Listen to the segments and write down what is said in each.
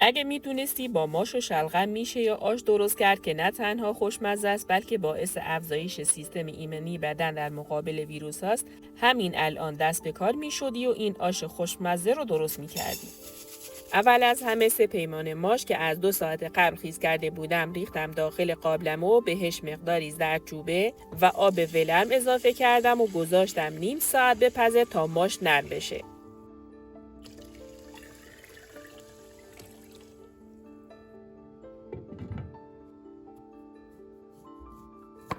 اگه میدونستی با ماش و شلغم میشه یا آش درست کرد که نه تنها خوشمزه است بلکه باعث افزایش سیستم ایمنی بدن در مقابل ویروس هاست، همین الان دست به کار میشدی و این آش خوشمزه رو درست میکردی. اول از همه 3 پیمانه ماش که از 2 ساعت قبل خیس کرده بودم ریختم داخل قابلمه و بهش مقداری زردچوبه و آب ولرم اضافه کردم و گذاشتم نیم ساعت بپزه تا ماش نرم بشه.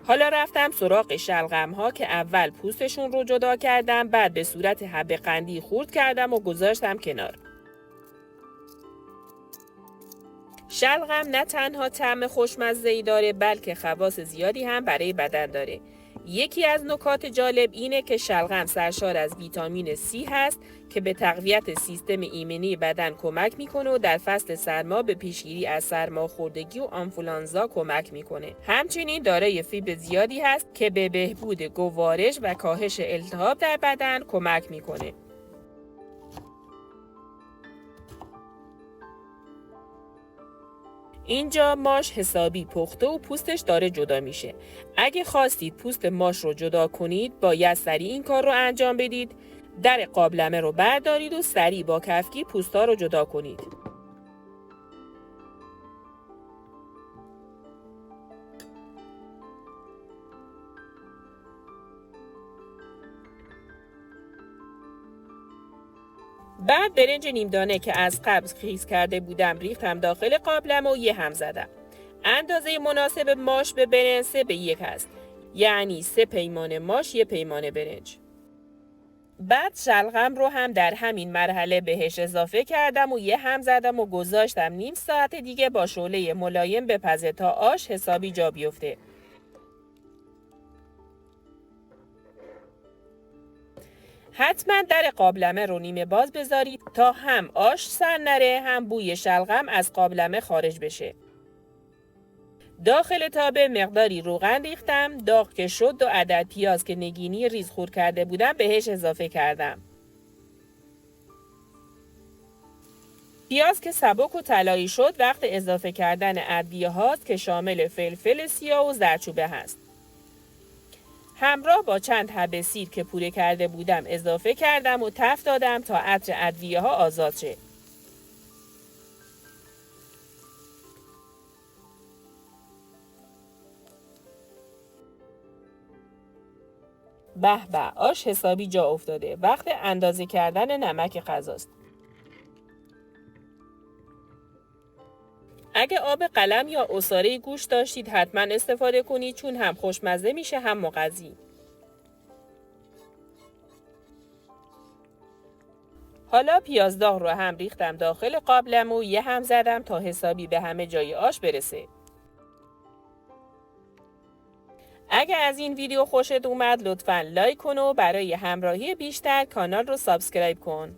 حالا رفتم سراغ شلغم ها که اول پوستشون رو جدا کردم، بعد به صورت حب قندی خورد کردم و گذاشتم کنار. شلغم نه تنها طعم خوشمزه‌ای داره بلکه خواص زیادی هم برای بدن داره. یکی از نکات جالب اینه که شلغم سرشار از ویتامین C هست که به تقویت سیستم ایمنی بدن کمک میکنه و در فصل سرما به پیشگیری از سرماخوردگی و آنفولانزا کمک میکنه. همچنین دارای فیبر زیادی هست که به بهبود گوارش و کاهش التهاب در بدن کمک میکنه. اینجا ماش حسابی پخته و پوستش داره جدا میشه. اگه خواستید پوست ماش رو جدا کنید باید سریع این کار رو انجام بدید. در قابلمه رو بردارید و سریع با کفگیر پوستا رو جدا کنید. بعد برنج نیمدانه که از قبل خیس کرده بودم ریختم داخل قابلمه و یه هم زدم. اندازه مناسب ماش به برنج 3:1 هست. یعنی 3 پیمانه ماش 1 پیمانه برنج. بعد شلغم رو هم در همین مرحله بهش اضافه کردم و یه هم زدم و گذاشتم نیم ساعت دیگه با شعله ملایم بپزه تا آش حسابی جا بیفته. حتما در قابلمه رو نیمه باز بذارید تا هم آش سر نره هم بوی شلغم از قابلمه خارج بشه. داخل تابه مقداری روغن ریختم، داغ که شد 2 عدد پیاز که نگینی ریز خورد کرده بودم بهش اضافه کردم. پیاز که سبک و طلایی شد وقت اضافه کردن ادویه هاست که شامل فلفل سیاه و زردچوبه هست. همراه با چند حب سیر که پوره کرده بودم اضافه کردم و تفت دادم تا عطر ادویه ها آزاد شه. به به، آش حسابی جا افتاده. وقت اندازه کردن نمک غذاست. اگه آب قلم یا عصاره گوشت داشتید حتما استفاده کنید چون هم خوشمزه میشه هم مغذی. حالا پیاز داغ رو هم ریختم داخل قابلمه و یه هم زدم تا حسابی به همه جای آش برسه. اگه از این ویدیو خوشت اومد لطفاً لایک کن و برای همراهی بیشتر کانال رو سابسکرایب کن.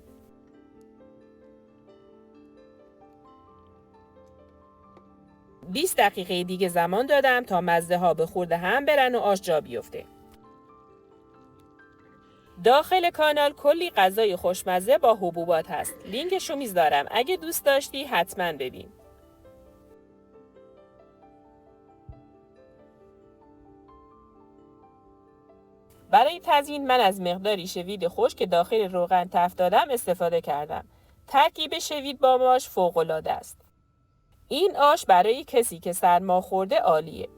20 دقیقه دیگه زمان دادم تا مزه ها به خورد هم برن و آش جا بیفته. داخل کانال کلی غذای خوشمزه با حبوبات هست. لینکشو میذارم. اگه دوست داشتی حتما ببین. برای تزیین من از مقداری شوید خشک که داخل روغن تفت دادم استفاده کردم. ترکیب شوید با ماش فوق‌العاده است. این آش برای کسی که سرما خورده عالیه.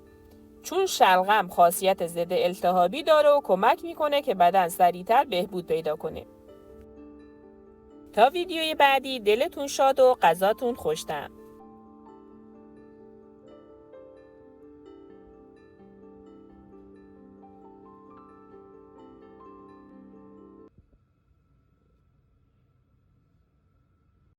چون شلغم خاصیت ضد التهابی داره و کمک میکنه که بدن سریعتر بهبود پیدا کنه. تا ویدیوی بعدی دلتون شاد و غذاتون خوش‌طعم.